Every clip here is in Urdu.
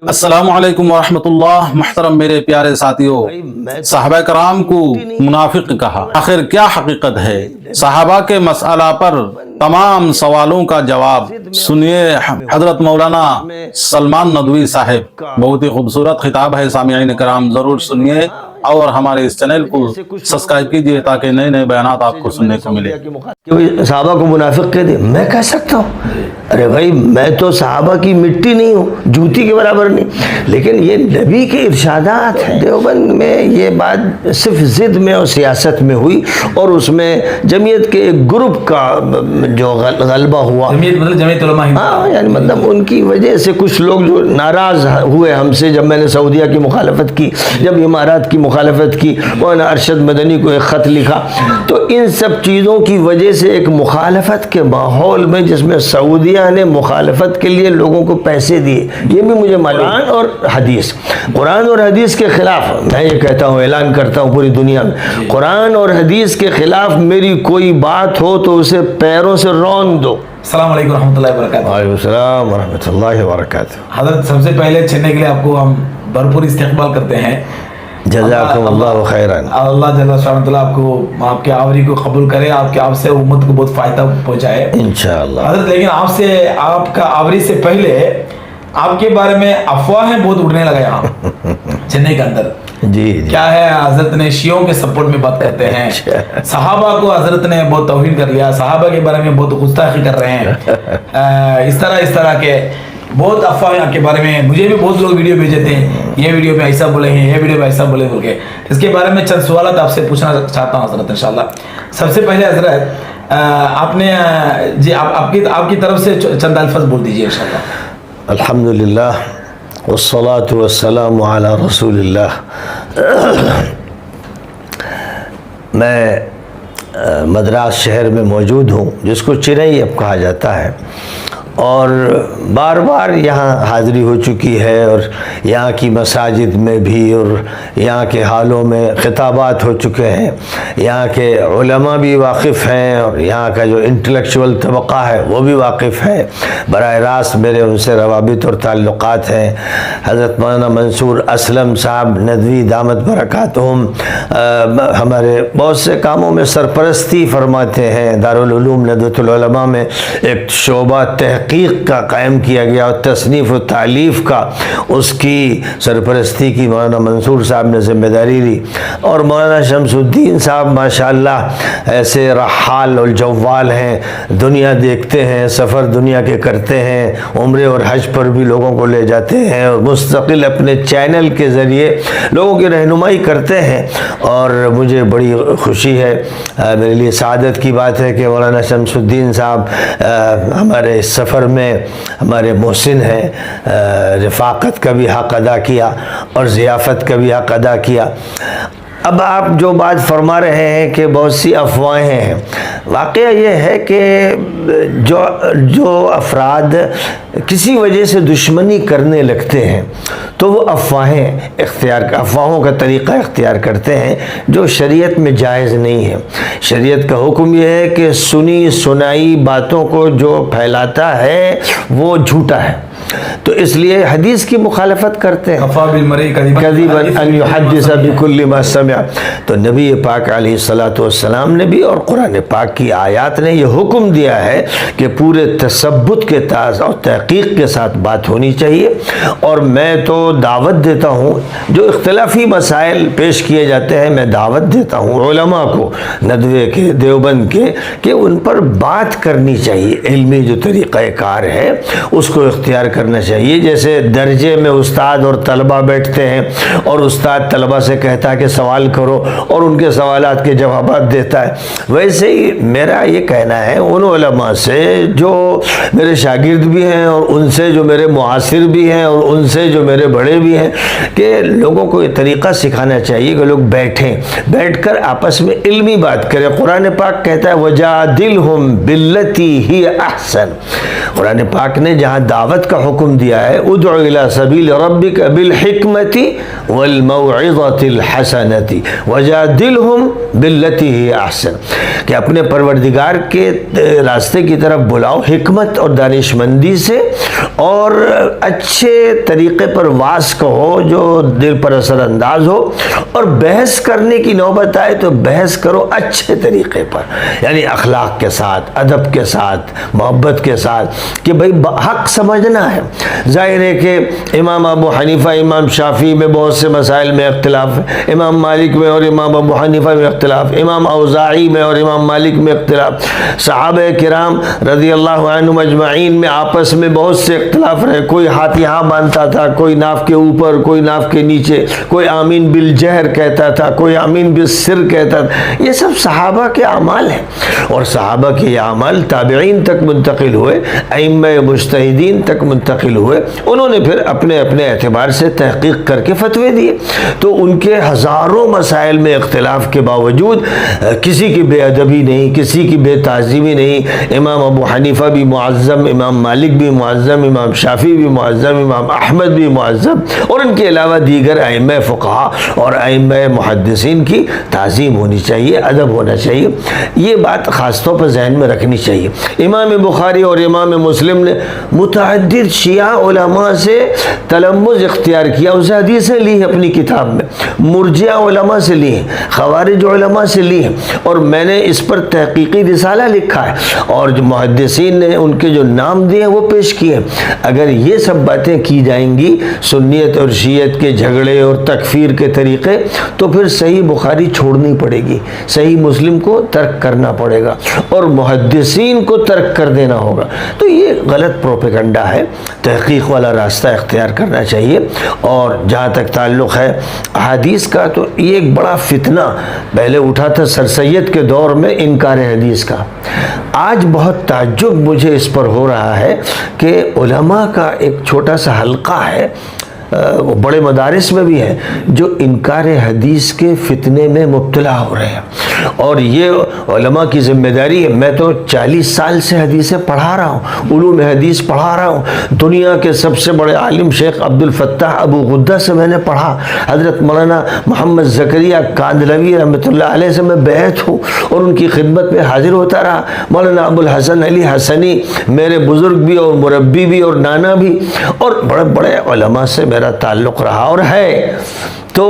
السلام علیکم ورحمۃ اللہ۔ محترم میرے پیارے ساتھیوں، صحابہ کرام کو منافق کہا، آخر کیا حقیقت ہے؟ صحابہ کے مسئلہ پر تمام سوالوں کا جواب سنیے حضرت مولانا سلمان ندوی صاحب، بہت ہی خوبصورت خطاب ہے، سامعین کرام ضرور سنیے اور ہمارے اس چینل کو سبسکرائب کیجئے تاکہ نئے نئے بیانات آپ کو سننے کو ملے۔ کہ صحابہ کو منافق کہہ دے، میں کہہ سکتا ہوں؟ ارے بھائی، میں تو صحابہ کی مٹی نہیں ہوں، جوتی کے برابر نہیں، لیکن یہ نبی کے ارشادات ہیں۔ دیوبند میں یہ بات صرف ضد میں اور سیاست میں ہوئی، اور اس میں جمعیت کے ایک گروپ کا جو غلبہ ہوا، جمعیت مطلب جمعیت علماء ہند، ہاں یعنی مطلب ان کی وجہ سے کچھ لوگ جو ناراض ہوئے ہم سے، جب میں نے سعودیہ کی مخالفت کی، جب امارات کی مخالفت کی، مولانا ارشد مدنی کو ایک خط لکھا، تو ان سب چیزوں کی وجہ سے ایک مخالفت کے ماحول میں، جس میں سعودیہ نے مخالفت کے لیے لوگوں کو پیسے دیے، یہ بھی مجھے قرآن اور حدیث، قرآن اور حدیث کے خلاف میں یہ کہتا ہوں، اعلان کرتا ہوں پوری دنیا میں، قرآن اور حدیث کے خلاف میری کوئی بات ہو تو اسے پیروں سے رون دو۔ السلام علیکم ورحمۃ اللہ وبرکاتہ۔ وعلیکم السلام ورحمۃ اللہ وبرکاتہ۔ حضرت، سب سے پہلے چڑھنے کے لیے آپ کو ہم بھرپور استقبال کرتے ہیں۔ جزاکم اللہ خیران۔ اللہ جل وعلا آپ کو، آپ کے آوری کو قبول کرے، آپ سے امت کو بہت فائدہ پہنچائے انشاءاللہ۔ حضرت، لیکن آپ کا آوری سے پہلے آپ کے بارے میں افواہیں بہت اڑنے لگا یہاں چنئی کے اندر۔ جی کیا ہے، حضرت نے شیعوں کے سپورٹ میں بات کرتے ہیں، صحابہ کو حضرت نے بہت توہین کر لیا، صحابہ کے بارے میں بہت گستاخی کر رہے ہیں، اس طرح کے بہت افواہیں آپ کے بارے میں، مجھے بھی بہت لوگ ویڈیو بھیجے تھے، یہ ویڈیو میں ایسا بولے ہیں، یہ ویڈیو میں ایسا بولے بول کے۔ اس کے بارے میں چند سوالات آپ سے پوچھنا چاہتا ہوں حضرت انشاءاللہ۔ سب سے پہلے حضرت، آپ نے جی آپ کی طرف سے چند الفاظ بول دیجیے انشاءاللہ۔ الحمدللہ والصلاة والسلام علی رسول اللہ۔ میں مدراس شہر میں موجود ہوں، جس کو چنئی اب کہا جاتا ہے، اور بار بار یہاں حاضری ہو چکی ہے، اور یہاں کی مساجد میں بھی اور یہاں کے حالوں میں خطابات ہو چکے ہیں، یہاں کے علماء بھی واقف ہیں، اور یہاں کا جو انٹلیکچول طبقہ ہے وہ بھی واقف ہے، براہ راست میرے ان سے روابط اور تعلقات ہیں۔ حضرت مولانا منصور اسلم صاحب ندوی دامت برکاتہم ہمارے بہت سے کاموں میں سرپرستی فرماتے ہیں۔ دارالعلوم ندوۃ العلماء میں ایک شعبہ تحقیق کا قائم کیا گیا، اور تصنیف و تالیف کا، اس کی سرپرستی کی مولانا منصور صاحب نے ذمہ داری لی، اور مولانا شمس الدین صاحب ماشاءاللہ ایسے رحال اور جوال ہیں، دنیا دیکھتے ہیں، سفر دنیا کے کرتے ہیں، عمرے اور حج پر بھی لوگوں کو لے جاتے ہیں، اور مستقل اپنے چینل کے ذریعے لوگوں کی رہنمائی کرتے ہیں، اور مجھے بڑی خوشی ہے، میرے لیے سعادت کی بات ہے کہ مولانا شمس الدین صاحب ہمارے اس سفر میں ہمارے محسن ہیں، رفاقت کا بھی حق ادا کیا اور ضیافت کا بھی حق ادا کیا۔ اب آپ جو بات فرما رہے ہیں کہ بہت سی افواہیں ہیں، واقعہ یہ ہے کہ جو افراد کسی وجہ سے دشمنی کرنے لگتے ہیں تو وہ افواہوں کا طریقہ اختیار کرتے ہیں، جو شریعت میں جائز نہیں ہے۔ شریعت کا حکم یہ ہے کہ سنی سنائی باتوں کو جو پھیلاتا ہے وہ جھوٹا ہے، تو اس لیے حدیث کی مخالفت کرتے ہیں۔ کذبا ان یحدث بکل ما سمع، تو نبی پاک علیہ الصلوۃ والسلام نے بھی اور قرآن پاک کی آیات نے یہ حکم دیا ہے کہ پورے تثبت کے ساتھ اور تحقیق کے ساتھ بات ہونی چاہیے، اور میں تو دعوت دیتا ہوں، جو اختلافی مسائل پیش کیے جاتے ہیں میں دعوت دیتا ہوں علماء کو، ندوے کے، دیوبند کے، کہ ان پر بات کرنی چاہیے، علمی جو طریقہ کار ہے اس کو اختیار کرنا چاہیے۔ جیسے درجے میں استاد اور طلبہ بیٹھتے ہیں، اور استاد طلبہ سے کہتا ہے کہ سوال کرو، اور ان کے سوالات کے جوابات دیتا ہے، ویسے ہی میرا یہ کہنا ہے ان علماء سے جو میرے شاگرد بھی ہیں، اور ان سے جو میرے معاصر بھی ہیں، اور ان سے جو میرے بڑے بھی ہیں، کہ لوگوں کو یہ طریقہ سکھانا چاہیے کہ لوگ بیٹھ کر آپس میں علمی بات کریں۔ قرآن پاک کہتا ہے وَجَادِلْهُمْ بِالَّتِي هِيَ أَحْسَنُ، قرآن پاک نے جہاں دعوت کا حکم حکم دیا ہے ادع الی سبیل ربک بالحکمت والموعظۃ الحسنۃ وجادلہم باللتی ہی احسن، کہ اپنے پروردگار کے راستے کی طرف بلاؤ حکمت اور دانش مندی سے، اور اچھے طریقے پر واز کہو جو دل پر اثر انداز ہو، اور بحث کرنے کی نوبت آئے تو بحث کرو اچھے طریقے پر، یعنی اخلاق کے ساتھ، ادب کے ساتھ، محبت کے ساتھ، کہ بھئی حق سمجھنا ہے۔ ظاہر ہے کہ امام ابو حنیفہ امام شافعی میں بہت سے مسائل میں اختلاف ہے، امام مالک میں اور امام ابو حنیفہ میں اختلاف، امام اوزاعی میں اور امام مالک میں اختلاف، صحابہ کرام رضی اللہ عنہم اجمعین میں آپس میں بہت سے اختلاف رہے، کوئی ہاتھ یہاں باندھتا تھا، کوئی ناف کے اوپر، کوئی ناف کے نیچے، کوئی آمین بالجہر کہتا تھا، کوئی آمین بالسر کہتا تھا۔ یہ سب صحابہ کے اعمال ہیں، اور صحابہ کے یہ اعمال تابعین تک منتقل ہوئے، ائمہ مجتہدین تک منتقل ہوئے، انہوں نے پھر اپنے اپنے اعتبار سے تحقیق کر کے فتوے دیے۔ تو ان کے ہزاروں مسائل میں اختلاف کے باوجود کسی کی بے ادبی نہیں، کسی کی بے تعظیمی نہیں، امام ابو حنیفہ بھی معظم، امام مالک بھی معظم، امام شافعی بھی معظم، امام احمد بھی معظم، اور ان کے علاوہ دیگر ائمہ فقہا اور ائمہ محدثین کی تعظیم ہونی چاہیے، ادب ہونا چاہیے۔ یہ بات خاص طور پر ذہن میں رکھنی چاہیے۔ امام بخاری اور امام مسلم نے متعدد شیعہ علماء سے تلمذ اختیار کیا، اسے حدیثیں لی ہیں اپنی کتاب میں، مرجئہ علماء سے لی ہیں، خوارج علماء سے لی ہیں، اور میں نے اس پر تحقیقی رسالہ لکھا ہے، اور جو محدثین نے ان کے جو نام دیے ہیں وہ پیش کیے۔ اگر یہ سب باتیں کی جائیں گی، سنیت اور شیعت کے جھگڑے اور تکفیر کے طریقے، تو پھر صحیح بخاری چھوڑنی پڑے گی، صحیح مسلم کو ترک کرنا پڑے گا، اور محدثین کو ترک کر دینا ہوگا۔ تو یہ غلط پروپیگنڈا ہے، تحقیق والا راستہ اختیار کرنا چاہیے۔ اور جہاں تک تعلق ہے حدیث کا، تو یہ ایک بڑا فتنہ پہلے اٹھا تھا سر سید کے دور میں انکار حدیث کا۔ آج بہت تعجب مجھے اس پر ہو رہا ہے کہ علماء کا ایک چھوٹا سا حلقہ ہے، وہ بڑے مدارس میں بھی ہے، جو انکار حدیث کے فتنے میں مبتلا ہو رہے ہیں، اور یہ علماء کی ذمہ داری ہے۔ میں تو 40 سال سے حدیثیں پڑھا رہا ہوں، علوم حدیث پڑھا رہا ہوں، دنیا کے سب سے بڑے عالم شیخ عبد الفتاح ابو غدہ سے میں نے پڑھا، حضرت مولانا محمد زکریا کاندھلوی رحمۃ اللہ علیہ سے میں بیعت ہوں اور ان کی خدمت میں حاضر ہوتا رہا، مولانا ابو الحسن علی حسنی میرے بزرگ بھی اور مربی بھی اور نانا بھی، اور بڑے بڑے علماء سے میرا تعلق رہا اور ہے۔ تو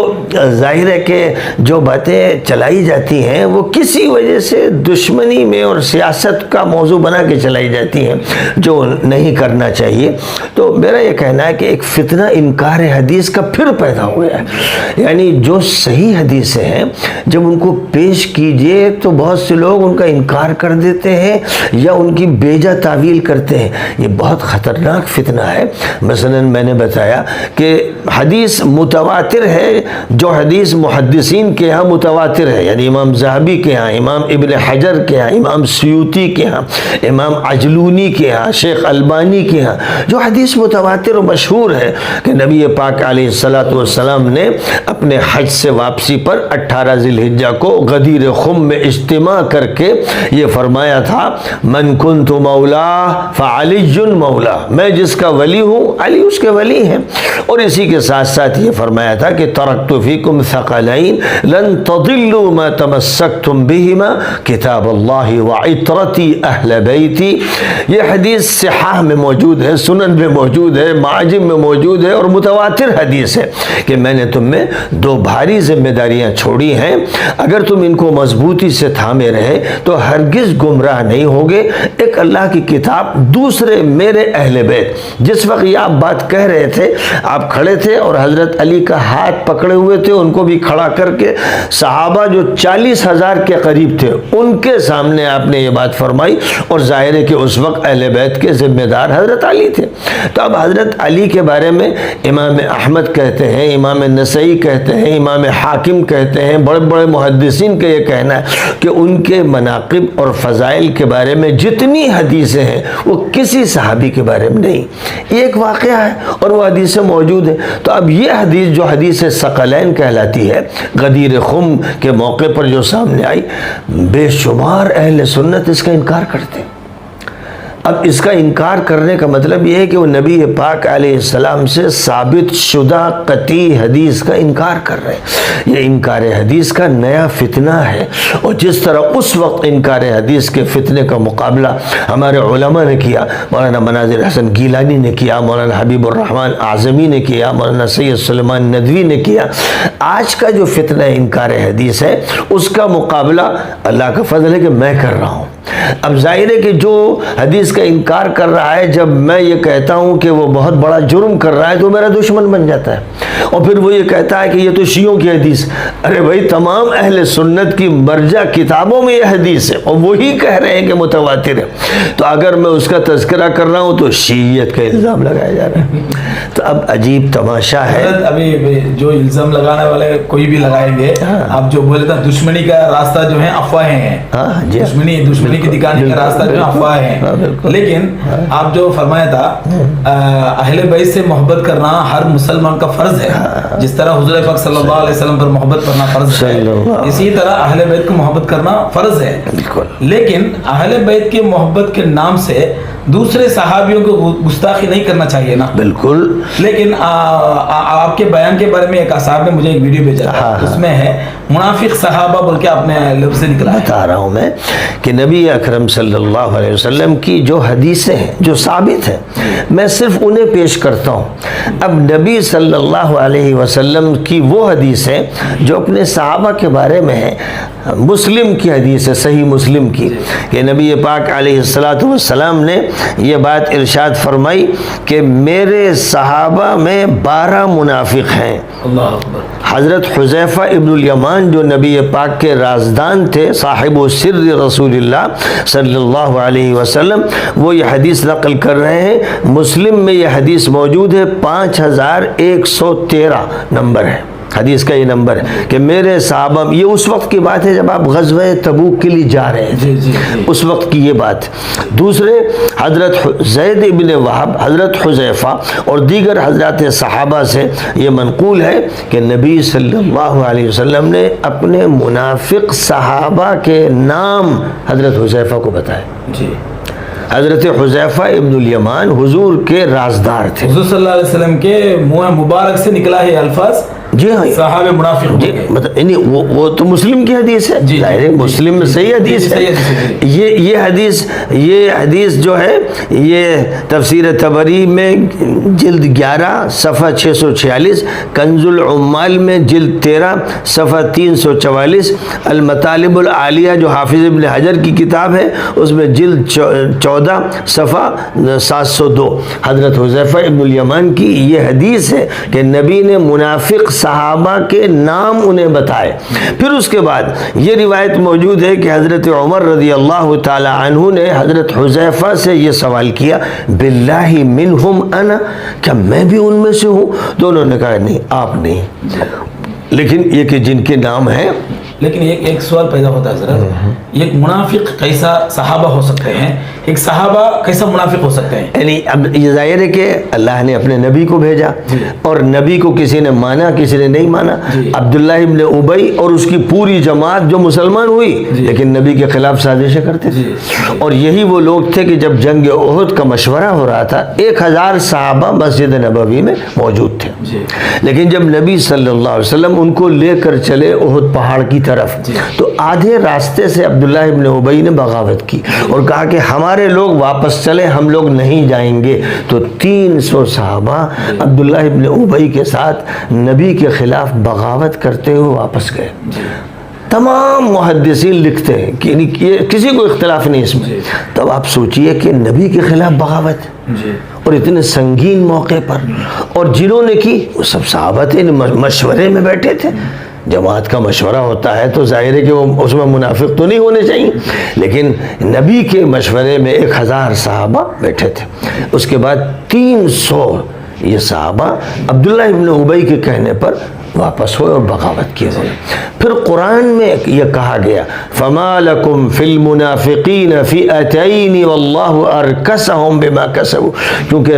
ظاہر ہے کہ جو باتیں چلائی جاتی ہیں وہ کسی وجہ سے دشمنی میں اور سیاست کا موضوع بنا کے چلائی جاتی ہیں، جو نہیں کرنا چاہیے۔ تو میرا یہ کہنا ہے کہ ایک فتنہ انکار حدیث کا پھر پیدا ہو گیا ہے، یعنی جو صحیح حدیثیں ہیں جب ان کو پیش کیجئے تو بہت سے لوگ ان کا انکار کر دیتے ہیں یا ان کی بیجا تعویل کرتے ہیں۔ یہ بہت خطرناک فتنہ ہے۔ مثلا میں نے بتایا کہ حدیث متواتر ہے، جو حدیث محدثین کے ہاں متواتر ہے، یعنی امام ذہبی کے ہاں، امام ابن حجر کے ہاں، امام سیوطی کے ہاں، امام عجلونی کے ہاں، شیخ البانی کے ہاں، جو حدیث متواتر و مشہور ہے کہ نبی پاک علیہ السلام نے اپنے حج سے واپسی پر 18 ذی الحجہ کو غدیر خم میں اجتماع کر کے یہ فرمایا تھا، من کنت مولا فعلی مولا، میں جس کا ولی ہوں علی اس کے ولی ہیں۔ اور اسی کے ساتھ ساتھ یہ فرمایا تھا کہ ترکت فیکم ثقلین لن تضلوا ما تمسکتم بہما کتاب اللہ وعطرتی اہل بیتی۔ یہ حدیث صحاح میں موجود ہے، سنن میں موجود ہے، معاجم میں موجود ہے، اور متواتر حدیث ہے کہ میں نے تم میں 2 بھاری ذمہ داریاں چھوڑی ہیں، اگر تم ان کو مضبوطی سے تھامے رہے تو ہرگز گمراہ نہیں ہوگے۔ ایک اللہ کی کتاب، دوسرے میرے اہل بیت۔ جس وقت یہ آپ بات کہہ رہے تھے، آپ کھڑے تھے اور حضرت علی کا ہاتھ پکڑے ہوئے تھے، ان کو بھی کھڑا کر کے صحابہ جو 40,000 کے قریب تھے ان کے سامنے آپ نے یہ بات فرمائی، اور ظاہر ہے کہ اس وقت اہل بیت کے ذمہ دار حضرت علی تھے۔ تو اب حضرت علی کے بارے میں امام احمد کہتے ہیں، امام نسائی کہتے ہیں، امام حاکم کہتے ہیں، بڑے بڑے محدثین کا یہ کہنا ہے کہ ان کے مناقب اور فضائل کے بارے میں جتنی حدیثیں ہیں وہ کسی صحابی کے بارے میں نہیں۔ یہ ایک واقعہ ہے اور وہ حدیثیں موجود ہیں۔ تو اب یہ حدیث جو حدیث ثقلین کہلاتی ہے، غدیر خم کے موقع پر جو سامنے آئی، بے شمار اہل سنت اس کا انکار کرتے ہیں۔ اب اس کا انکار کرنے کا مطلب یہ ہے کہ وہ نبی پاک علیہ السلام سے ثابت شدہ قطعی حدیث کا انکار کر رہے ہیں. یہ انکار حدیث کا نیا فتنہ ہے. اور جس طرح اس وقت انکار حدیث کے فتنے کا مقابلہ ہمارے علماء نے کیا, مولانا مناظر حسن گیلانی نے کیا, مولانا حبیب الرحمن اعظمی نے کیا, مولانا سید سلیمان ندوی نے کیا, آج کا جو فتنہ انکار حدیث ہے اس کا مقابلہ اللہ کا فضل ہے کہ میں کر رہا ہوں. اب ظاہر ہے کہ جو حدیث کا انکار کر رہا ہے, جب میں یہ کہتا ہوں کہ وہ بہت بڑا جرم کر رہا ہے تو میرا دشمن بن جاتا ہے. اور پھر وہ یہ کہتا ہے کہ یہ تو شیعوں کی حدیث. ارے بھائی, تمام اہل سنت کی مرجع کتابوں میں یہ حدیث ہے اور وہی کہہ رہے ہیں کہ متواتر ہے. تو اگر میں اس کا تذکرہ کر رہا ہوں تو شیعیت کا الزام لگایا جا رہا ہے. تو اب عجیب تماشا ہے. ابھی جو الزام لگانے والے کوئی بھی لگائیں گے, آپ جو بولے تھا دشمنی کا راستہ جو ہے افواہیں ہیں, دشمنی کی دکھانے کا راستہ جو ہے افواہیں ہیں. لیکن آپ جو فرمایا تھا اہل بیت سے محبت کرنا ہر مسلمان کا فرض ہے, جس طرح حضور پاک صلی اللہ علیہ وسلم پر محبت کرنا فرض ہے, اسی طرح اہل بیت کو محبت کرنا فرض ہے. لیکن اہل بیت کے محبت کے نام سے دوسرے صحابیوں کو گستاخی نہیں کرنا چاہیے نا. بالکل. لیکن آپ کے بیان کے بارے میں ایک صاحب نے مجھے ایک ویڈیو بھیجا تھا, اس میں ہے منافق صحابہ بول کے آپ نے لفظ سے نکلا. بتا رہا ہوں میں کہ نبی اکرم صلی اللہ علیہ وسلم کی جو حدیثیں ہیں جو ثابت ہیں, میں صرف انہیں پیش کرتا ہوں. اب نبی صلی اللہ علیہ وسلم کی وہ حدیث ہے جو اپنے صحابہ کے بارے میں ہے. مسلم کی حدیث ہے, صحیح مسلم کی, کہ نبی پاک علیہ السلام نے یہ بات ارشاد فرمائی کہ میرے صحابہ میں 12 منافق ہیں. اللہ اکبر. حضرت حذیفہ ابن الیمان جو نبی پاک کے رازدان تھے, صاحب و سر رسول اللہ صلی اللہ علیہ وسلم, وہ یہ حدیث نقل کر رہے ہیں. مسلم میں یہ حدیث موجود ہے, 5113 نمبر ہے حدیث کا. یہ نمبر ہے کہ میرے صحابہ, یہ اس وقت کی بات ہے جب آپ غزوہ تبوک کے لیے جا رہے تھے, اس وقت کی یہ بات. دوسرے حضرت زید ابن وہب, حضرت حذیفہ اور دیگر حضرات صحابہ سے یہ منقول ہے کہ نبی صلی اللہ علیہ وسلم نے اپنے منافق صحابہ کے نام حضرت حذیفہ کو بتائے. جی. حضرت حذیفہ ابن الیمان حضور کے رازدار تھے. حضور صلی اللہ علیہ وسلم کے منہ مبارک سے نکلا ہے الفاظ. جی ہاں, صحابہ منافق. جی مطلب یعنی وہ تو مسلم کی حدیث ہے. جی, مسلم میں صحیح حدیث ہے. یہ حدیث جو ہے یہ تفسیر طبری میں جلد 11 صفحہ 646, کنز العمال میں جلد 13 صفحہ 344, المطالب العالیہ جو حافظ ابن حجر کی کتاب ہے اس میں جلد 14 صفحہ 702 حضرت حذیفہ ابن الیمان کی یہ حدیث ہے کہ نبی نے منافق صحابہ کے نام انہیں بتائے. پھر اس کے بعد یہ روایت موجود ہے کہ حضرت عمر رضی اللہ تعالی عنہ نے حضرت حذیفہ سے یہ سوال کیا, باللہ منہم انا, کیا میں بھی ان میں سے ہوں؟ تو انہوں نے کہا نہیں, آپ نہیں, لیکن یہ کہ جن کے نام ہیں. لیکن ایک سوال پیدا ہوتا ہے حضرت, ایک منافق کیسا صحابہ ہو سکتے ہیں, ایک صحابہ کیسا منافق ہو سکتے ہیں؟ یعنی اب یہ ظاہر ہے کہ اللہ نے اپنے نبی کو بھیجا اور نبی کو کسی نے مانا کسی نے نہیں مانا. عبداللہ ابن ابی اور اس کی پوری جماعت جو مسلمان ہوئی لیکن نبی کے خلاف سازشیں کرتے تھے. اور یہی وہ لوگ تھے کہ جب جنگ احد کا مشورہ ہو رہا تھا 1000 صحابہ مسجد نبوی میں موجود تھے, لیکن جب نبی صلی اللہ علیہ وسلم ان کو لے کر چلے احد پہاڑ کی طرف, تو آدھے راستے سے عبداللہ ابن ابی نے بغاوت کی اور کہا کہ ہمارے لوگ واپس چلے, ہم لوگ نہیں جائیں گے. تو 300 صحابہ عبداللہ ابن ابی کے ساتھ نبی کے خلاف بغاوت کرتے ہوئے واپس گئے. تمام محدثین لکھتے ہیں کہ کسی کو اختلاف نہیں اس میں. تب آپ سوچئے کہ نبی کے خلاف بغاوت اور اتنے سنگین موقع پر, اور جنہوں نے کی وہ سب صحابہ تھے, مشورے میں بیٹھے تھے. جماعت کا مشورہ ہوتا ہے تو ظاہر ہے کہ وہ اس میں منافق تو نہیں ہونے چاہیے, لیکن نبی کے مشورے میں 1000 صحابہ بیٹھے تھے. اس کے بعد 300 یہ صحابہ عبداللہ ابن ابی کے کہنے پر واپس ہوئے اور بغاوت کی انہوں نے۔ پھر قرآن میں یہ کہا گیا فَمَا لَكُمْ فِي الْمُنَافِقِينَ فِئَتَيْنِ وَاللَّهُ أَرْكَسَهُمْ بِمَا كَسَبُوا، کیونکہ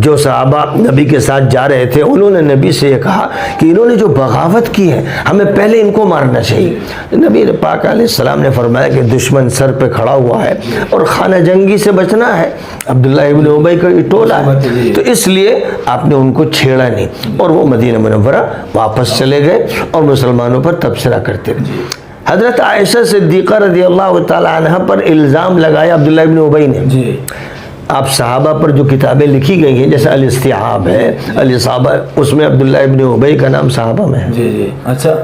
جو صحابہ نبی کے ساتھ جا رہے تھے انہوں نے نبی سے یہ کہا کہ انہوں نے جو بغاوت کی ہے ہمیں پہلے ان کو مارنا چاہیے۔ نبی پاک علیہ السلام نے فرمایا کہ دشمن سر پہ کھڑا ہوا ہے اور خانہ جنگی سے بچنا ہے، عبداللہ ابن ابی کا یہ ٹولہ ہے، تو اس لیے آپ نے ان کو چھیڑا نہیں، اور وہ مدینہ منورہ واپس چلے گئے اور مسلمانوں پر تبصرہ کرتے رہے۔ حضرت عائشہ صدیقہ رضی اللہ تعالی عنہ پر الزام لگایا عبداللہ ابن ابی نے۔ آپ صحابہ پر جو کتابیں لکھی گئی ہیں جیسے الاستیعاب ہے، الاصابہ، اس میں عبداللہ ابن ابی کا نام صحابہ میں ہے۔ اچھا،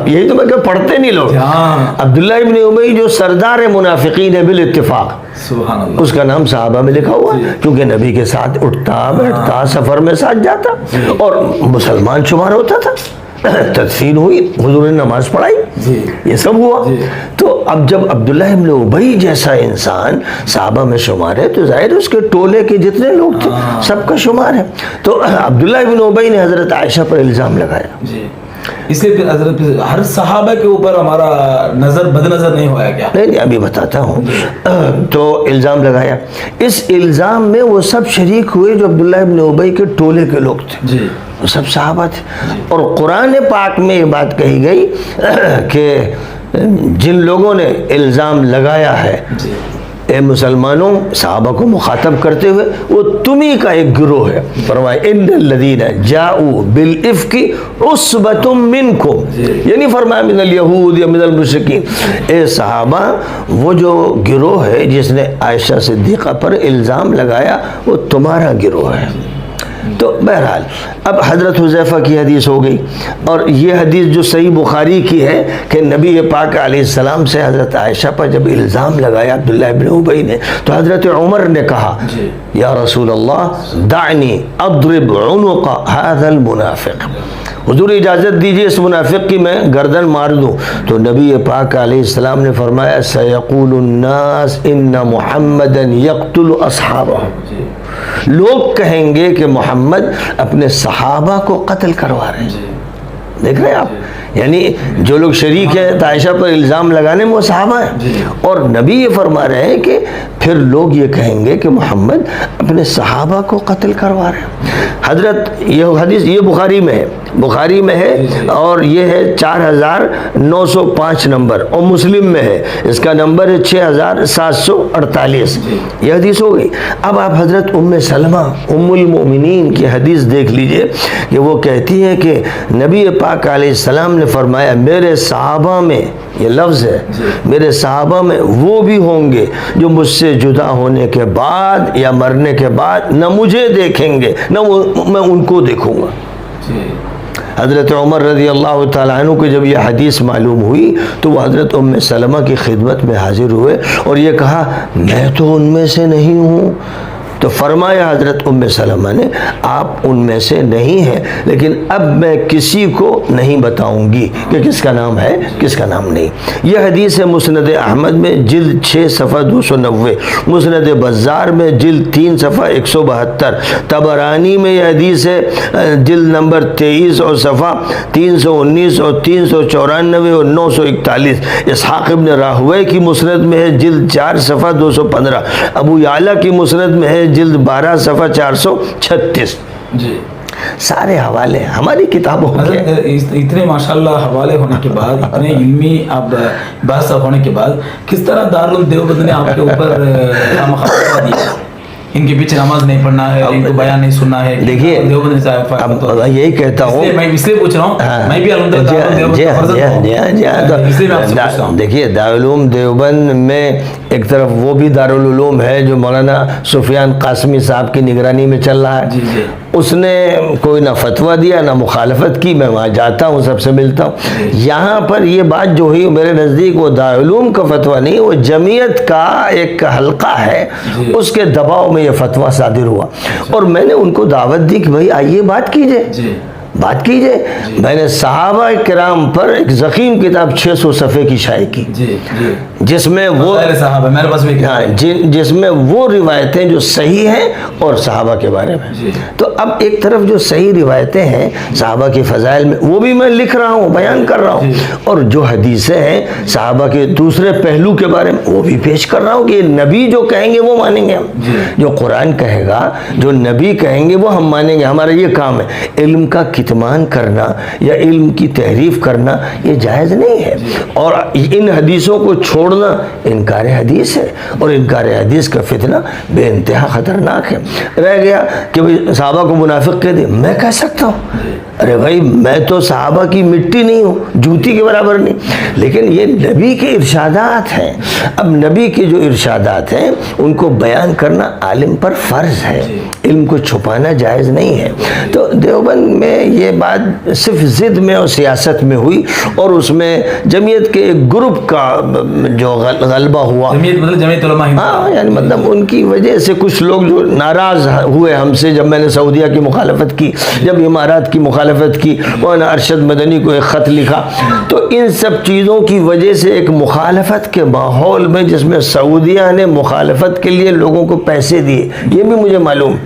یہی تو میں کہ پڑھتے نہیں لوگ۔ عبداللہ ابن ابی جو سردار منافقین ہے بالاتفاق، سبحان اللہ، اس کا نام صحابہ میں لکھا ہوا، کیونکہ نبی کے ساتھ اٹھتا بیٹھتا، سفر میں ساتھ جاتا اور مسلمان شمار ہوتا تھا۔ تدفین ہوئی، حضور نے نماز پڑھائی، یہ سب ہوا۔ تو اب جب عبداللہ ابن ابی جیسا انسان صحابہ میں شمار ہے تو ظاہر اس کے ٹولے کے جتنے لوگ تھے سب کا شمار ہے۔ تو عبداللہ ابن ابی نے حضرت عائشہ پر الزام لگایا۔ اس لیے پھر حضرت ہر صحابہ کے اوپر ہمارا نظر بد نظر نہیں ہوا کیا؟ نہیں، ابھی بتاتا ہوں۔ تو الزام لگایا، اس الزام میں وہ سب شریک ہوئے جو عبداللہ ابن ابی کے ٹولے کے لوگ تھے، وہ سب صحابہ تھے۔ اور قرآن پاک میں یہ بات کہی گئی کہ جن لوگوں نے الزام لگایا ہے اے مسلمانوں، صحابہ کو مخاطب کرتے ہوئے، وہ تمہیں کا ایک گروہ ہے۔ فرمائے ان الذین جاؤوا بالافک عصبۃ منکم، یعنی فرمایا من الیہود یا من المشرکین، اے صحابہ وہ جو گروہ ہے جس نے عائشہ صدیقہ پر الزام لگایا وہ تمہارا گروہ ہے۔ تو بہرحال اب حضرت حذیفہ کی حدیث ہو گئی، اور یہ حدیث جو صحیح بخاری کی ہے کہ نبی پاک علیہ السلام سے حضرت عائشہ پر جب الزام لگایا عبداللہ ابن ابی نے تو حضرت عمر نے کہا یا رسول اللہ دعنی اضرب عنق هذا المنافق، حضور اجازت دیجئے اس منافق کی میں گردن مار دوں۔ تو نبی پاک علیہ السلام نے فرمایا سیقول الناس ان محمدا یقتل اصحابہ، لوگ کہیں گے کہ محمد اپنے صحابہ کو قتل کروا رہے ہیں۔ دیکھ رہے ہیں آپ، یعنی جو لوگ شریک ہیں عائشہ پر الزام لگانے میں وہ صحابہ ہیں، اور نبی یہ فرما رہے ہیں کہ پھر لوگ یہ کہیں گے کہ محمد اپنے صحابہ کو قتل کروا رہے ہیں۔ حضرت یہ حدیث یہ بخاری میں ہے اور یہ ہے 4905 نمبر، اور مسلم میں ہے، اس کا نمبر ہے 6748۔ یہ حدیث ہو گئی۔ اب آپ حضرت ام سلمہ ام المؤمنین کی حدیث دیکھ لیجئے کہ وہ کہتی ہے کہ نبی پاک علیہ السلام نے فرمایا میرے صحابہ میں، یہ لفظ ہے، میرے صحابہ میں وہ بھی ہوں گے جو مجھ سے جدا ہونے کے بعد یا مرنے کے بعد نہ مجھے دیکھیں گے نہ میں ان کو دیکھوں گا۔ حضرت عمر رضی اللہ تعالیٰ عنہ کو جب یہ حدیث معلوم ہوئی تو وہ حضرت ام سلمہ کی خدمت میں حاضر ہوئے اور یہ کہا میں تو ان میں سے نہیں ہوں۔ تو فرمایا حضرت ام سلمہ نے آپ ان میں سے نہیں ہیں، لیکن اب میں کسی کو نہیں بتاؤں گی کہ کس کا نام ہے کس کا نام نہیں۔ یہ حدیث ہے مسند احمد میں جلد 6 صفحہ 290، مسند بزار میں جلد 3 صفحہ 172، طبرانی میں یہ حدیث ہے جلد نمبر 23 اور صفحہ 319 اور 394 اور 941، اسحاق ابن راہوے کی مسند میں ہے جلد 4 صفحہ 215، ابو یعلا کی مسند میں ہے جلد 12 صفحہ 436۔ سارے حوالے ہماری کتابوں کے اتنے ماشاءاللہ حوالے ہونے کے بعد، اتنے علمی آپ بحث ہونے کے بعد، کس طرح دارالعلوم دیوبند نے آپ کے اوپر مخاطبہ دیا؟ ان کے پیچھے نماز نہیں پڑھنا ہے، ان کو بیان نہیں سننا ہے۔ دیکھیے اب یہی کہتا ہوں، میں اس لیے پوچھ رہا ہوں، میں بھی دیکھیے دارالعلوم دیوبند میں ایک طرف وہ بھی دارالعلوم ہے جو مولانا سفیان قاسمی صاحب کی نگرانی میں چل رہا ہے، اس نے کوئی نہ فتویٰ دیا نہ مخالفت کی، میں وہاں جاتا ہوں سب سے ملتا ہوں۔ یہاں پر یہ بات جو ہوئی میرے نزدیک وہ دارالعلوم کا فتویٰ نہیں، وہ جمعیت کا ایک حلقہ ہے، اس کے دباؤ میں یہ فتویٰ صادر ہوا، اور میں نے ان کو دعوت دی کہ بھائی آئیے بات کیجئے۔ بات کیجئے. میں نے صحابہ کرام پر ایک ضخیم کتاب 600 صفحے کی شائع کی, جس میں وہ میرے پاس بھی جس میں وہ روایتیں جو صحیح ہیں اور صحابہ کے بارے میں. تو اب ایک طرف جو صحیح روایتیں ہیں صحابہ کے فضائل میں, وہ بھی میں لکھ رہا ہوں, بیان کر رہا ہوں, اور جو حدیثیں ہیں صحابہ کے دوسرے پہلو کے بارے میں وہ بھی پیش کر رہا ہوں کہ نبی جو کہیں گے وہ مانیں گے ہم, جو قرآن کہے گا, جو نبی کہیں گے وہ ہم مانیں گے. ہمارا یہ کام ہے. علم کا کتمان کرنا یا علم کی تحریف کرنا یہ جائز نہیں ہے, اور ان حدیثوں کو چھوڑنا انکار حدیث ہے, اور انکار حدیث کا فتنہ بے انتہا خطرناک ہے. رہ گیا کہ صحابہ کو منافق کہہ دے, میں کہہ سکتا ہوں, ارے بھائی میں تو صحابہ کی مٹی نہیں ہوں, جوتی کے برابر نہیں, لیکن یہ نبی کے ارشادات ہیں. اب نبی کے جو ارشادات ہیں ان کو بیان کرنا عالم پر فرض ہے, علم کو چھپانا جائز نہیں ہے. تو دیوبند میں یہ بات صرف ضد میں اور سیاست میں ہوئی, اور اس میں جمعیت کے ایک گروپ کا جو غلبہ ہوا, جمعیت مطلب جمعیت علماء ہند, ہاں یعنی مطلب ان کی وجہ سے کچھ لوگ جو ناراض ہوئے ہم سے, جب میں نے سعودیہ کی مخالفت کی, جب امارات کی مخالفت کی, مولانا ارشد مدنی کو ایک خط لکھا, تو ان سب چیزوں کی وجہ سے ایک مخالفت کے ماحول میں, جس میں سعودیہ نے مخالفت کے لیے لوگوں کو پیسے دیے, یہ بھی مجھے معلوم,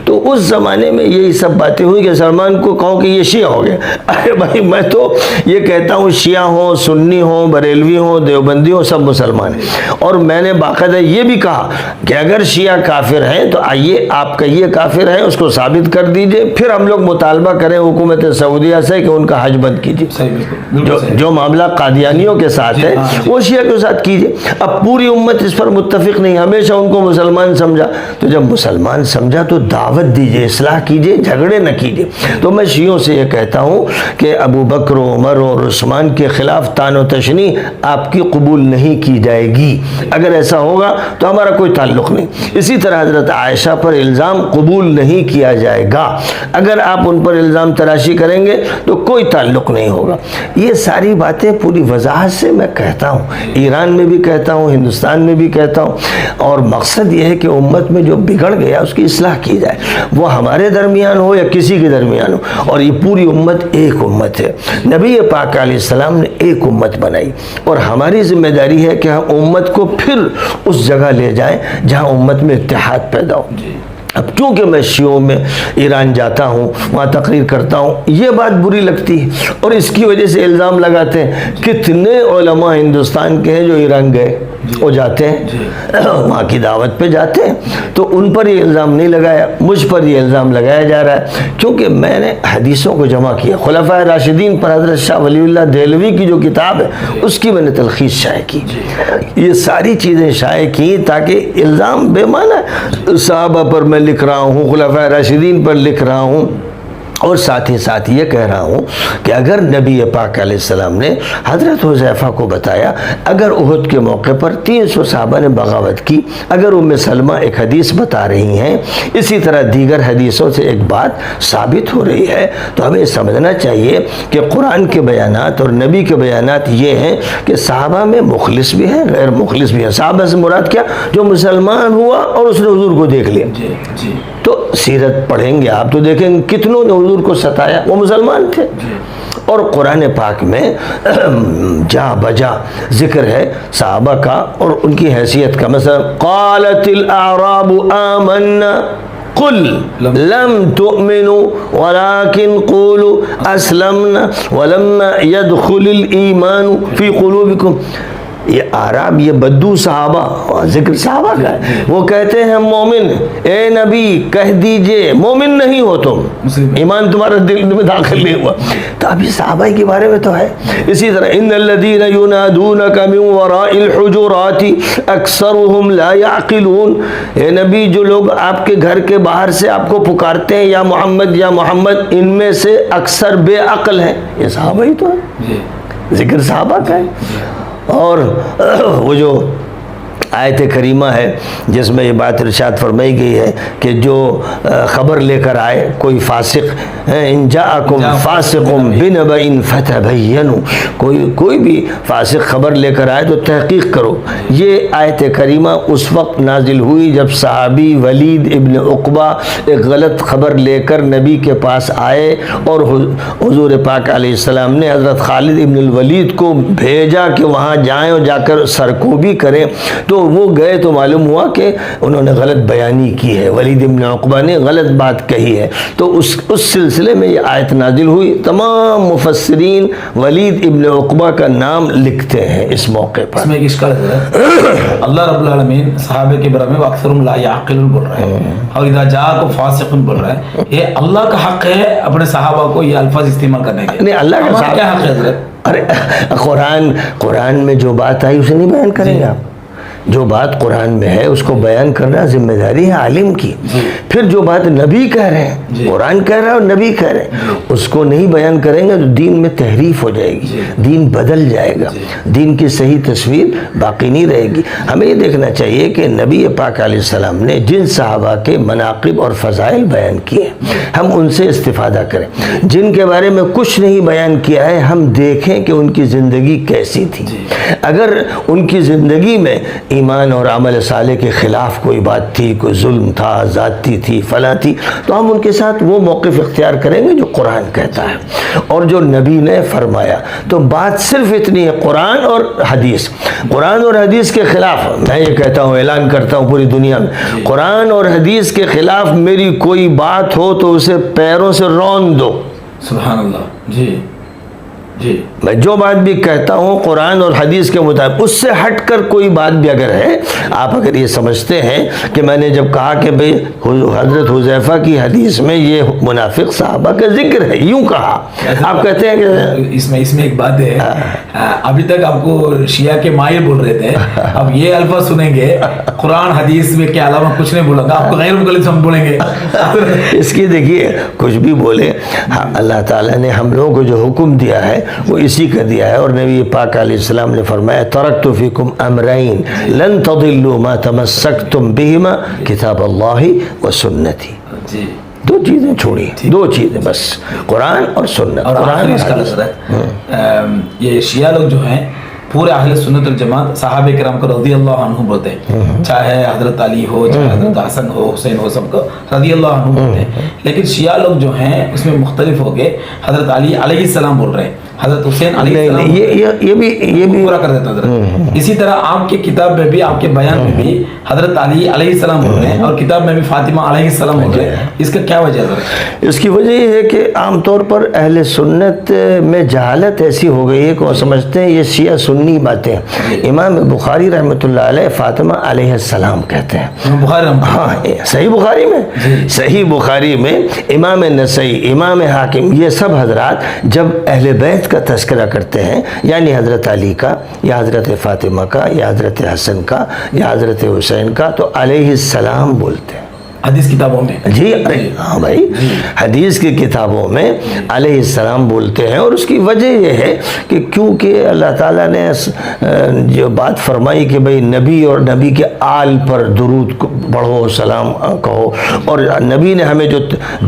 تو اس زمانے میں یہی سب باتیں ہوئی کہ سلمان کو کہو کہ یہ شیعہ ہو گیا. ارے بھائی میں تو یہ کہتا ہوں شیعہ ہوں, سنی ہوں, بریلوی ہوں, دیوبندی ہوں, سب مسلمان ہیں. اور میں نے باقاعدہ یہ بھی کہا کہ اگر شیعہ کافر ہیں تو آئیے آپ کا یہ کافر ہیں اس کو ثابت کر دیجئے, پھر ہم لوگ مطالبہ کریں حکومت سعودیہ سے کہ ان کا حج بند کیجیے. جو معاملہ قادیانیوں کے ساتھ ہے وہ شیعہ کے ساتھ کیجیے. اب پوری امت اس پر متفق نہیں, ہمیشہ ان کو مسلمان سمجھا, تو جب مسلمان سمجھا تو دعوت دیجئے, اصلاح کیجئے, جھگڑے نہ کیجئے. تو میں شیعوں سے یہ کہتا ہوں کہ ابو بکر و عمر اور عثمان کے خلاف تان و تشنیع آپ کی قبول نہیں کی جائے گی. اگر ایسا ہوگا تو ہمارا کوئی تعلق نہیں. اسی طرح حضرت عائشہ پر الزام قبول نہیں کیا جائے گا. اگر آپ ان پر الزام تراشی کریں گے تو کوئی تعلق نہیں ہوگا. یہ ساری باتیں پوری وضاحت سے میں کہتا ہوں, ایران میں بھی کہتا ہوں, ہندوستان میں بھی کہتا ہوں, اور مقصد یہ ہے کہ امت میں جو بگڑ گیا اس کی اصلاح کی جائے, وہ ہمارے درمیان ہو یا کسی کے درمیان ہو. اور یہ پوری امت ایک امت ہے. نبی پاک علیہ السلام نے ایک امت بنائی, اور ہماری ذمہ داری ہے کہ ہم امت کو پھر اس جگہ لے جائیں جہاں امت میں اتحاد پیدا ہو. اب چونکہ میں شیعوں میں ایران جاتا ہوں, وہاں تقریر کرتا ہوں, یہ بات بری لگتی ہے, اور اس کی وجہ سے الزام لگاتے ہیں. کتنے علماء ہندوستان کے ہیں جو ایران گئے, وہ جاتے ہیں, وہاں کی دعوت پہ جاتے ہیں, تو ان پر یہ الزام نہیں لگایا, مجھ پر یہ الزام لگایا جا رہا ہے, کیونکہ میں نے حدیثوں کو جمع کیا. خلفائے راشدین پر حضرت شاہ ولی اللہ دہلوی کی جو کتاب ہے اس کی میں نے تلخیص شائع کی. یہ ساری چیزیں شائع کی تاکہ الزام بے معنی صحابہ پر میں لکھ رہا ہوں, خلفائے راشدین پر لکھ رہا ہوں, اور ساتھ ہی ساتھ یہ کہہ رہا ہوں کہ اگر نبی پاک علیہ السلام نے حضرت حذیفہ کو بتایا, اگر احد کے موقع پر 300 صحابہ نے بغاوت کی, اگر ام سلمہ ایک حدیث بتا رہی ہیں, اسی طرح دیگر حدیثوں سے ایک بات ثابت ہو رہی ہے, تو ہمیں سمجھنا چاہیے کہ قرآن کے بیانات اور نبی کے بیانات یہ ہیں کہ صحابہ میں مخلص بھی ہیں, غیر مخلص بھی ہیں. صحابہ سے مراد کیا؟ جو مسلمان ہوا اور اس نے حضور کو دیکھ لیا. تو سیرت پڑھیں گے آپ تو دیکھیں گے کتنوں نے حضور کو ستایا, وہ مسلمان تھے. اور قرآن پاک میں جا بجا ذکر ہے صحابہ کا اور ان کی حیثیت کا. مثلا قالت الاعراب آمنا قل لم تؤمنوا ولكن قولوا اسلمنا ولما يدخل الايمان في قلوبكم. یہ اعراب, یہ بدو صحابہ, ذکر صحابہ کا ہے, وہ کہتے ہیں ہم مومن. اے نبی کہہ دیجئے مومن نہیں ہو تم, ایمان تمہارا دل میں داخل نہیں ہوا. تو اب یہ صحابہ کے بارے میں تو ہے. اسی طرح ان الذين ينادونك من وراء الحجرات اکثرهم لا يعقلون. اے نبی جو لوگ آپ کے گھر کے باہر سے آپ کو پکارتے ہیں یا محمد یا محمد, ان میں سے اکثر بے عقل ہیں. یہ صحابہ ہی تو ہے, ذکر صحابہ کا ہے. اور وہ جو آیت کریمہ ہے جس میں یہ بات ارشاد فرمائی گئی ہے کہ جو خبر لے کر آئے کوئی فاسق، ان جاءکم فاسق بنبأ فتبینوا، کوئی بھی فاسق خبر لے کر آئے تو تحقیق کرو۔ یہ آیت کریمہ اس وقت نازل ہوئی جب صحابی ولید ابن عقبہ ایک غلط خبر لے کر نبی کے پاس آئے اور حضور پاک علیہ السلام نے حضرت خالد ابن الولید کو بھیجا کہ وہاں جائیں اور جا کر سرکوبی کریں، تو وہ گئے تو معلوم ہوا کہ انہوں نے غلط بیانی کی ہے، ولید ابن عقبہ نے غلط بات کہی ہے، تو اس سلسلے میں یہ آیت نازل ہوئی۔ تمام مفسرین ولید ابن عقبہ کا نام لکھتے ہیں اس موقع پر۔ اس میں ایک اشکال ہے، اللہ رب العالمین صحابہ کے بارے میں اکثرهم لا يعقلون بول رہا ہے اور اذا جاءكم فاسق بول رہا ہے، یہ اللہ کا حق ہے اپنے صحابہ کو یہ الفاظ استعمال کرنے کے؟ نہیں، اللہ کا کیا حق ہے حضرت؟ ارے قرآن میں جو بات آئی اسے نہیں بیان کریں گے آپ؟ جو بات قرآن میں ہے اس کو بیان کرنا ذمہ داری ہے عالم کی۔ پھر جو بات نبی کہہ رہے ہیں، قرآن کہہ رہا ہے اور نبی کہہ رہے ہیں، اس کو نہیں بیان کریں گے تو دین میں تحریف ہو جائے گی، دین بدل جائے گا، دین کی صحیح تصویر باقی نہیں رہے گی۔ ہمیں یہ دیکھنا چاہیے کہ نبی پاک علیہ السلام نے جن صحابہ کے مناقب اور فضائل بیان کیے ہم ان سے استفادہ کریں، جن کے بارے میں کچھ نہیں بیان کیا ہے ہم دیکھیں کہ ان کی زندگی کیسی تھی۔ اگر ان کی زندگی میں ایمان اور عمل صالح کے خلاف کوئی بات تھی، کوئی ظلم تھا، زیادتی تھی، فلاں تھی، تو ہم ان کے ساتھ وہ موقف اختیار کریں گے جو قرآن کہتا ہے اور جو نبی نے فرمایا۔ تو بات صرف اتنی ہے، قرآن اور حدیث، قرآن اور حدیث کے خلاف میں یہ کہتا ہوں، اعلان کرتا ہوں پوری دنیا میں، قرآن اور حدیث کے خلاف میری کوئی بات ہو تو اسے پیروں سے رون دو۔ سبحان اللہ۔ جی جی، میں جو بات بھی کہتا ہوں قرآن اور حدیث کے مطابق، اس سے ہٹ کر کوئی بات بھی اگر ہے، آپ اگر یہ سمجھتے ہیں کہ میں نے جب کہا کہ بھئی حضرت حذیفہ کی حدیث میں یہ منافق صحابہ کا ذکر ہے، یوں کہا، آپ کہتے ہیں کہ اس میں ایک بات ہے، ابھی تک آپ کو شیعہ کے مائل بول رہے تھے، اب یہ الفاظ سنیں گے قرآن حدیث میں کے علاوہ کچھ نہیں بولوں گا، آپ کو غیر مقلد ہم بولیں گے۔ اس کی دیکھیے کچھ بھی بولے، اللہ تعالیٰ نے ہم لوگوں کو جو حکم دیا ہے وہ اسی کا دیا ہے، اور نبی پاک علیہ السلام نے فرمایا ترکت فیکم امرین لن تضلوا ما تمسکتم بہما کتاب اللہ و سنتی۔ جی، دو چیزیں چھوڑی، دو چیزیں بس، قرآن اور سنت۔ اور قرآن آخری اس کا لفظ ہے، یہ شیعہ لوگ جو ہیں پورے اہل سنت الجماعت صحابہ کرام کو رضی اللہ عنہ بولتے ہیں، چاہے حضرت علی ہو، چاہے حضرت حسن ہو، حسین ہو، سب کو رضی اللہ عنہ بولتے ہیں۔ لیکن شیعہ لوگ جو ہیں اس میں مختلف ہو گئے، حضرت علی علیہ السلام بول رہے ہیں، حضرت حسین علیہ السلام، یہ بھی پورا کر دیتا حضرت۔ اسی طرح آپ کے کتاب میں بھی، آپ کے بیان میں بھی حضرت علی علیہ السلام بول رہے ہیں اور کتاب میں بھی فاطمہ علیہ السلام بول رہے ہیں، اس کا کیا وجہ ہے؟ اس کی وجہ یہ ہے کہ عام طور پر اہل سنت میں جہالت ایسی ہو گئی ہے کہ وہ سمجھتے ہیں یہ شیعہ سنی باتیں ہیں۔ امام بخاری رحمۃ اللہ علیہ فاطمہ علیہ السلام کہتے ہیں، ہاں صحیح بخاری میں، صحیح بخاری میں امام نسائی، امام حاکم، یہ سب حضرات جب اہل بیت کا تذکرہ کرتے ہیں، یعنی حضرت علی کا یا حضرت فاطمہ کا یا حضرت حسن کا یا حضرت حسین کا، تو علیہ السلام بولتے ہیں حدیث کتابوں میں۔ جی ہاں بھائی، حدیث کی کتابوں میں علیہ السلام بولتے ہیں، اور اس کی وجہ یہ ہے کہ کیونکہ اللہ تعالیٰ نے جو بات فرمائی کہ بھئی نبی اور نبی کے آل پر درود پڑھو، سلام کہو، اور نبی نے ہمیں جو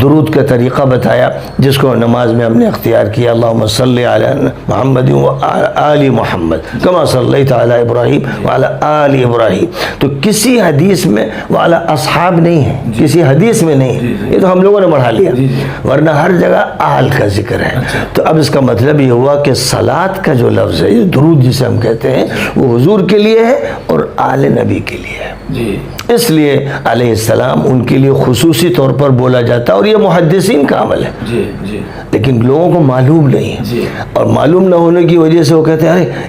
درود کا طریقہ بتایا جس کو نماز میں ہم نے اختیار کیا، اللہم صلی علی محمد و آل محمد کما صلیت علی ابراہیم وعلی آل ابراہیم، تو کسی حدیث میں وعلی اصحاب نہیں ہے، کسی حدیث میں نہیں، یہ تو ہم لوگوں نے بڑھا لیا، ورنہ ہر جگہ آل کا ذکر ہے۔ تو اب اس کا مطلب یہ ہوا کہ صلاۃ کا جو لفظ ہے، یہ درود جسے ہم کہتے ہیں، وہ حضور کے لیے ہے اور آل نبی کے لیے ہے، اس لیے علیہ السلام ان کے لیے خصوصی طور پر بولا جاتا ہے، اور یہ محدثین کا عمل ہے، لیکن لوگوں کو معلوم نہیں ہے، اور معلوم نہ ہونے کی وجہ سے وہ کہتے ہیں ارے